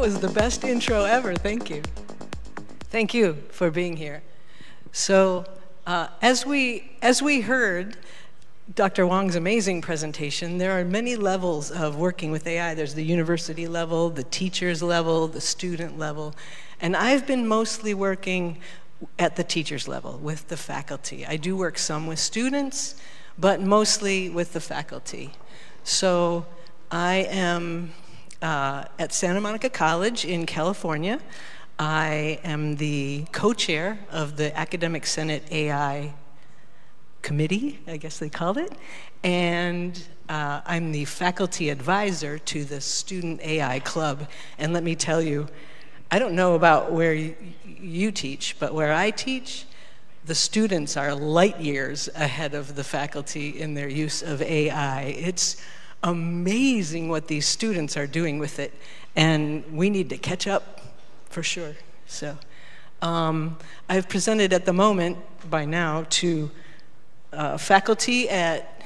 was the best intro ever. Thank you. Thank you for being here. So as we heard Dr. Wong's amazing presentation, there are many levels of working with AI. There's the university level, the teacher's level, the student level. And I've been mostly working at the teacher's level with the faculty. I do work some with students, but mostly with the faculty. So I am at Santa Monica College in California. I am the co-chair of the Academic Senate AI Committee, I guess they called it, and I'm the faculty advisor to the Student AI Club. And let me tell you, I don't know about where you teach, but where I teach, the students are light years ahead of the faculty in their use of AI. It's amazing what these students are doing with it, and we need to catch up for sure. So I've presented at the moment by now to faculty at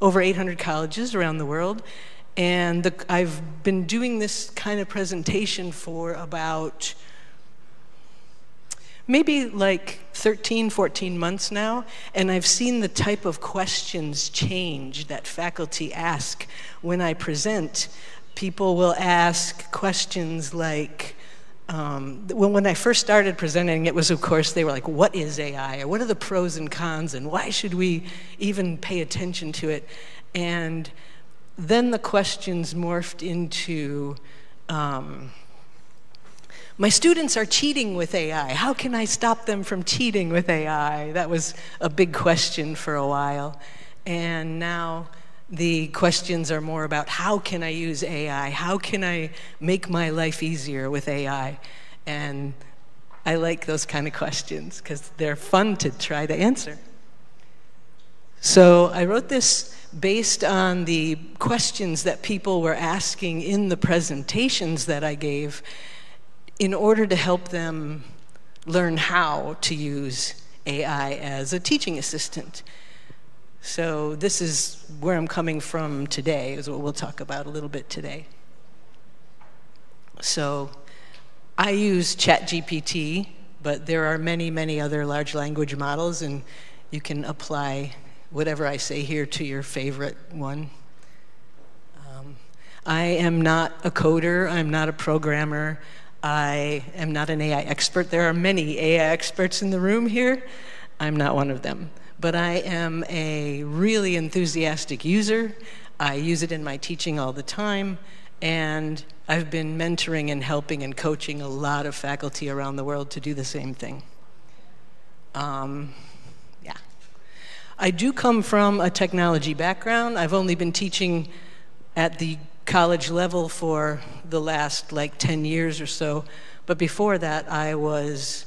over 800 colleges around the world, and I've been doing this kind of presentation for about maybe like 13, 14 months now, and I've seen the type of questions change that faculty ask when I present. People will ask questions like, when I first started presenting, it was, of course, they were like, what is AI? Or what are the pros and cons? And why should we even pay attention to it? And then the questions morphed into, my students are cheating with AI. How can I stop them from cheating with AI? That was a big question for a while. And now the questions are more about how can I use AI? How can I make my life easier with AI? And I like those kind of questions because they're fun to try to answer. So I wrote this based on the questions that people were asking in the presentations that I gave in order to help them learn how to use AI as a teaching assistant. So this is where I'm coming from today, is what we'll talk about a little bit today. So I use ChatGPT, but there are many, many other large language models, and you can apply whatever I say here to your favorite one. I am not a coder, I'm not a programmer, I am not an AI expert. There are many AI experts in the room here. I'm not one of them. But I am a really enthusiastic user. I use it in my teaching all the time, and I've been mentoring and helping and coaching a lot of faculty around the world to do the same thing. Yeah. I do come from a technology background. I've only been teaching at the college level for the last like 10 years or so, but before that I was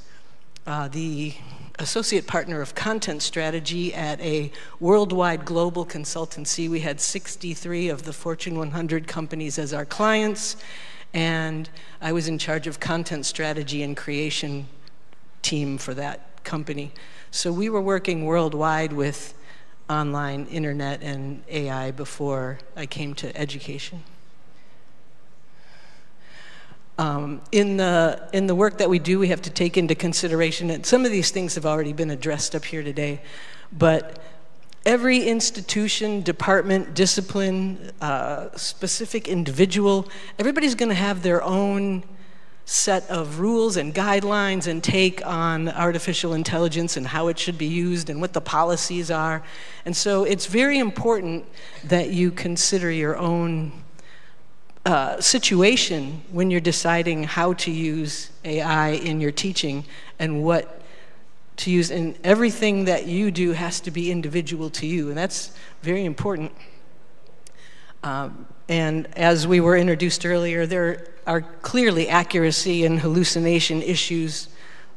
the associate partner of content strategy at a worldwide global consultancy. We had 63 of the Fortune 100 companies as our clients, and I was in charge of content strategy and creation team for that company. So we were working worldwide with online, internet, and AI before I came to education. In the work that we do, we have to take into consideration, and some of these things have already been addressed up here today, but every institution, department, discipline, specific individual, everybody's going to have their own set of rules and guidelines and take on artificial intelligence and how it should be used and what the policies are. And so it's very important that you consider your own situation when you're deciding how to use AI in your teaching and what to use. And everything that you do has to be individual to you, and that's very important. And as we were introduced earlier, there are clearly accuracy and hallucination issues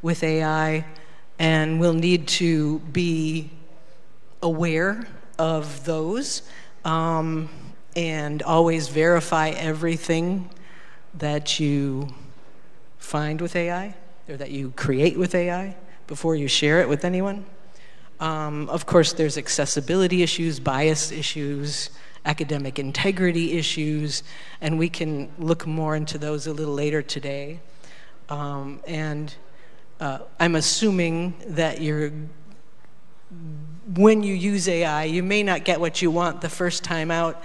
with AI, and we'll need to be aware of those. And always verify everything that you find with AI or that you create with AI before you share it with anyone. Of course, there's accessibility issues, bias issues, academic integrity issues, and we can look more into those a little later today. I'm assuming that when you use AI, you may not get what you want the first time out,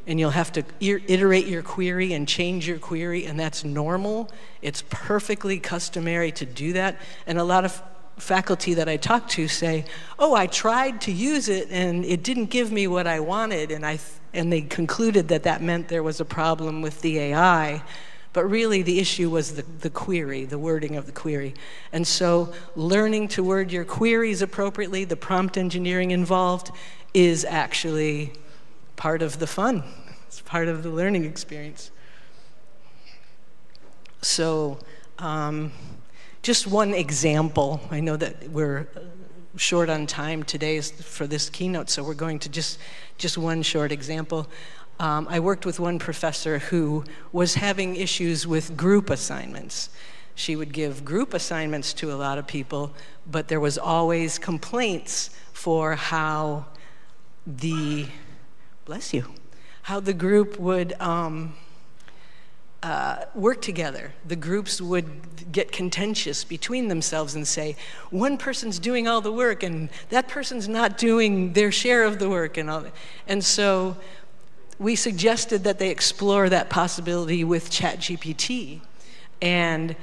and you'll have to iterate your query and change your query, and that's normal. It's perfectly customary to do that, and a lot of faculty that I talk to say, oh, I tried to use it and it didn't give me what I wanted, and they concluded that that meant there was a problem with the AI, but really the issue was the query, the wording of the query. And so learning to word your queries appropriately, the prompt engineering involved, is actually part of the fun. It's part of the learning experience. So just one example. I know that we're short on time today for this keynote, so we're going to just one short example. I worked with one professor who was having issues with group assignments. She would give group assignments to a lot of people, but there was always complaints for how the, bless you, how the group would work together. The groups would get contentious between themselves and say, one person's doing all the work and that person's not doing their share of the work and all that. And so we suggested that they explore that possibility with ChatGPT. And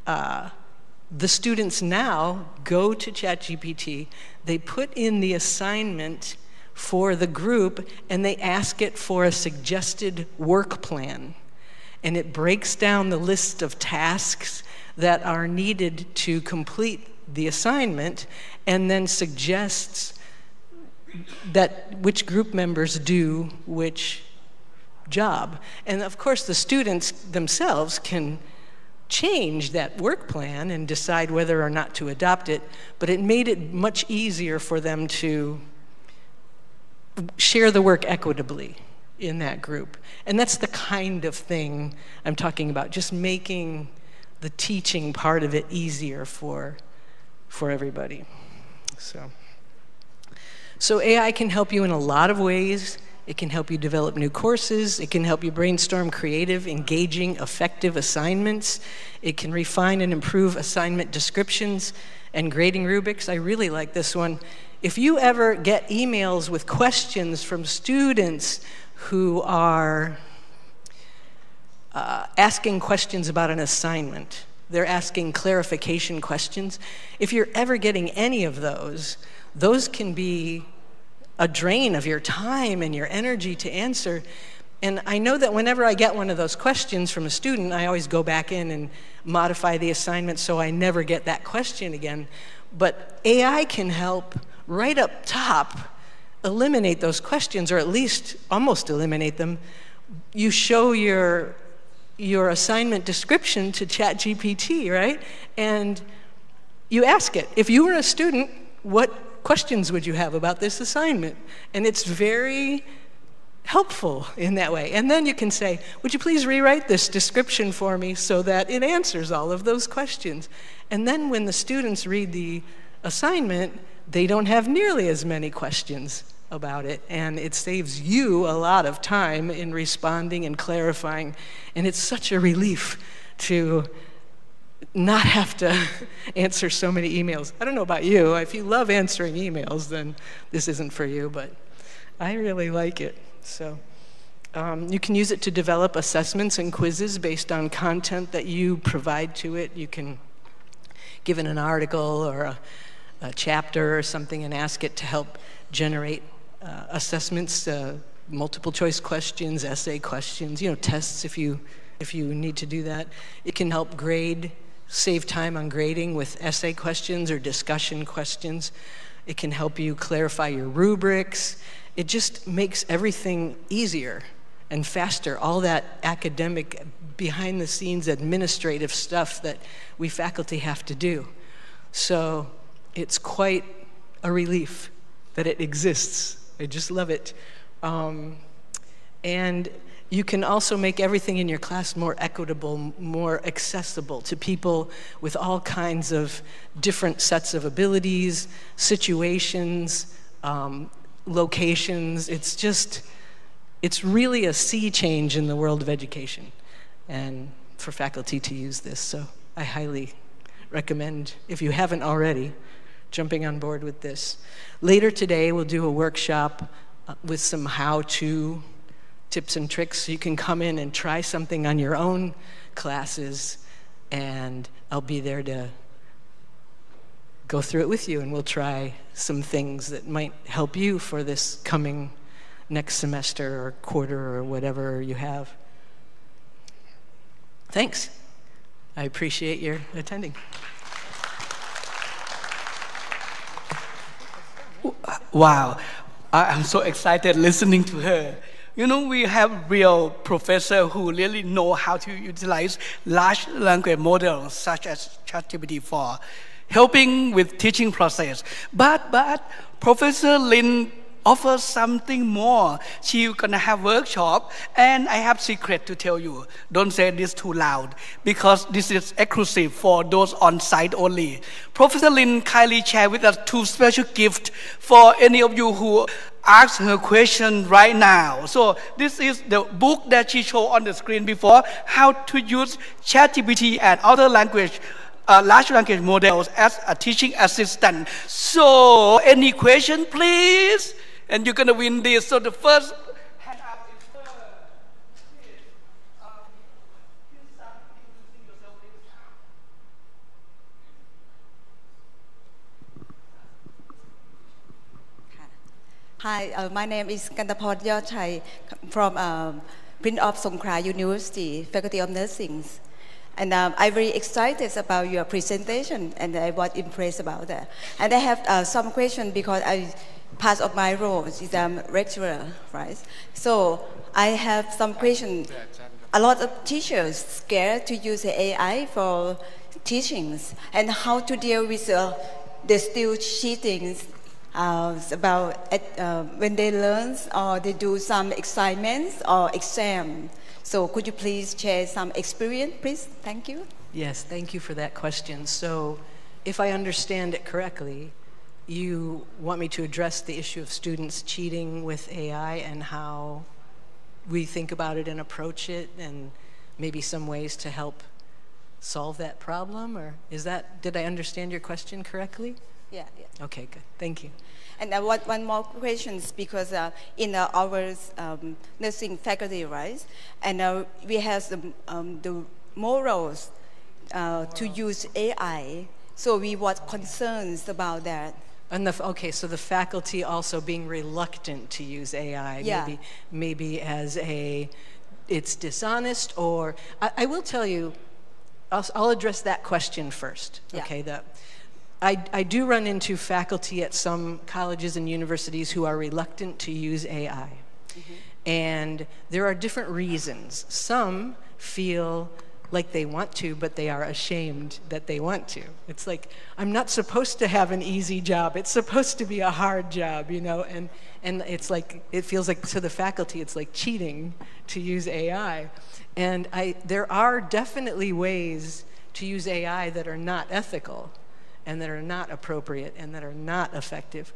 the students now go to ChatGPT, they put in the assignment for the group, and they ask it for a suggested work plan. And it breaks down the list of tasks that are needed to complete the assignment, and then suggests that which group members do which job. And of course, the students themselves can change that work plan and decide whether or not to adopt it, but it made it much easier for them to share the work equitably in that group. And that's the kind of thing I'm talking about, just making the teaching part of it easier for everybody. So AI can help you in a lot of ways. It can help you develop new courses. It can help you brainstorm creative, engaging, effective assignments. It can refine and improve assignment descriptions and grading rubrics. I really like this one. If you ever get emails with questions from students who are asking questions about an assignment, they're asking clarification questions. If you're ever getting any of those can be a drain of your time and your energy to answer. And I know that whenever I get one of those questions from a student, I always go back in and modify the assignment so I never get that question again. But AI can help right up top eliminate those questions, or at least almost eliminate them. You show your assignment description to ChatGPT, right? And you ask it, if you were a student, what questions would you have about this assignment? And it's very helpful in that way. And then you can say, would you please rewrite this description for me so that it answers all of those questions? And then when the students read the assignment, they don't have nearly as many questions about it, and it saves you a lot of time in responding and clarifying, and it's such a relief to not have to answer so many emails. I don't know about you. If you love answering emails, then this isn't for you, but I really like it. So you can use it to develop assessments and quizzes based on content that you provide to it. You can give it an article or a chapter or something and ask it to help generate assessments, multiple choice questions, essay questions, tests if you need to do that. It can help grade, save time on grading with essay questions or discussion questions. It can help you clarify your rubrics. It just makes everything easier and faster, all that academic, behind the scenes administrative stuff that we faculty have to do. So it's quite a relief that it exists. I just love it. And you can also make everything in your class more equitable, more accessible to people with all kinds of different sets of abilities, situations, locations. It's really a sea change in the world of education, and for faculty to use this. So I highly recommend, if you haven't already, jumping on board with this. Later today, we'll do a workshop with some how-to tips and tricks. So you can come in and try something on your own classes, and I'll be there to go through it with you, and we'll try some things that might help you for this coming next semester or quarter or whatever you have. Thanks. I appreciate your attending. Wow, I'm so excited listening to her. You know, we have real professors who really know how to utilize large language models such as ChatGPT for helping with teaching process. But Professor Lynn offers something more. She's gonna have workshop, and I have secret to tell you. Don't say this too loud, because this is exclusive for those on site only. Professor Lynn kindly shared with us 2 special gifts for any of you who ask her question right now. So this is the book that she showed on the screen before, How to Use ChatGPT and Other Language large language models as a teaching assistant. So, any question, please? And you're going to win this. So the first hand up is for Hi, my name is Kantaport Yochai from Prince of Songkhla University, Faculty of Nursing. And I'm very excited about your presentation, and I was impressed about that. And I have some questions because part of my role is lecturer, right? So I have some questions. A lot of teachers scared to use AI for teachings, and how to deal with the still cheating about when they learn or they do some assignments or exam. So could you please share some experience, please? Thank you. Yes, thank you for that question. So if I understand it correctly, you want me to address the issue of students cheating with AI and how we think about it and approach it, and maybe some ways to help solve that problem? Or did I understand your question correctly? Yeah. Okay, good. Thank you. And one more question, because in our nursing faculty, right? And we have the morals to use AI. So we were concerned about that. And so the faculty also being reluctant to use AI, yeah. maybe as it's dishonest, or I will tell you, I'll address that question first. Yeah. Okay, I do run into faculty at some colleges and universities who are reluctant to use AI. Mm-hmm. And there are different reasons. Some feel like they want to, but they are ashamed that they want to. It's like, I'm not supposed to have an easy job. It's supposed to be a hard job, you know? And it's like, it feels like to the faculty, it's like cheating to use AI. And there are definitely ways to use AI that are not ethical, and that are not appropriate, and that are not effective.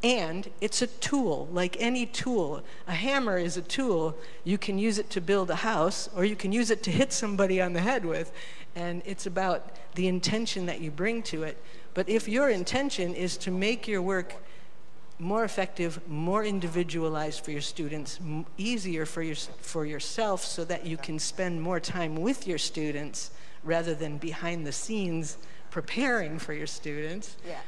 And it's a tool, like any tool. A hammer is a tool. You can use it to build a house, or you can use it to hit somebody on the head with. And it's about the intention that you bring to it. But if your intention is to make your work more effective, more individualized for your students, easier for yourself, so that you can spend more time with your students rather than behind the scenes preparing for your students, yeah.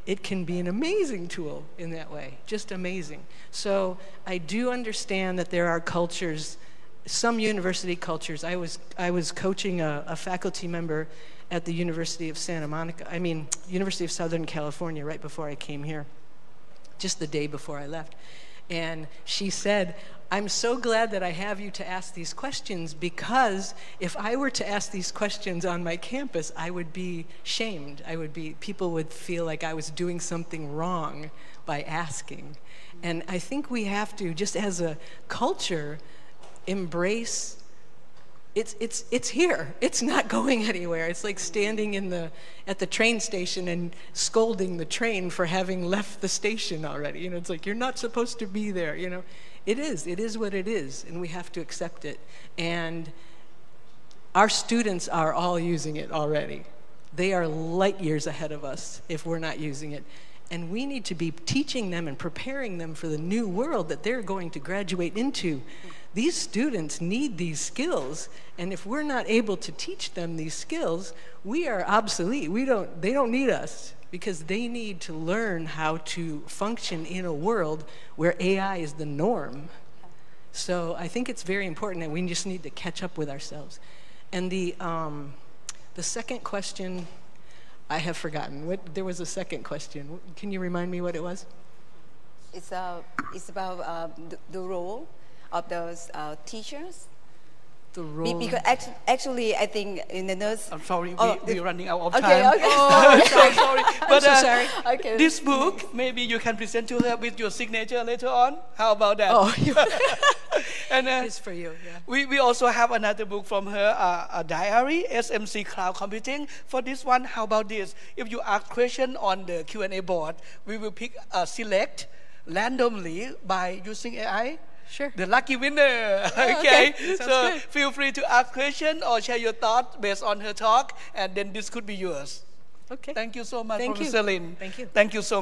It can be an amazing tool in that way, just amazing. So I do understand that there are cultures, some university cultures. I was coaching a faculty member at the University of University of Southern California right before I came here, just the day before I left. And she said, I'm so glad that I have you to ask these questions, because if I were to ask these questions on my campus, I would be shamed. People would feel like I was doing something wrong by asking. And I think we have to, just as a culture, embrace it's here. It's not going anywhere. It's like standing at the train station and scolding the train for having left the station already. You know, it's like, you're not supposed to be there, you know. It is what it is, and we have to accept it. And our students are all using it already. They are light years ahead of us if we're not using it. And we need to be teaching them and preparing them for the new world that they're going to graduate into. These students need these skills, and if we're not able to teach them these skills, we are obsolete. They don't need us, because they need to learn how to function in a world where AI is the norm. So I think it's very important that we just need to catch up with ourselves. And the second question, I have forgotten. There was a second question. Can you remind me what it was? It's about the role of those teachers. The role. Because actually, I think in the nurse. I'm sorry, we're running out of time. Okay. Oh, so sorry. But I'm so sorry. Okay. This book, maybe you can present to her with your signature later on. How about that? Oh, and it's for you. Yeah. We also have another book from her, a diary, SMC Cloud Computing. For this one, how about this? If you ask question on the Q&A board, we will select randomly by using AI. Sure. The lucky winner. Oh, okay. Sounds So good. feel free to ask question or share your thoughts based on her talk, and then this could be yours. Okay. Thank you so much, Thank you. Professor Lynn. Thank you. Thank you so much.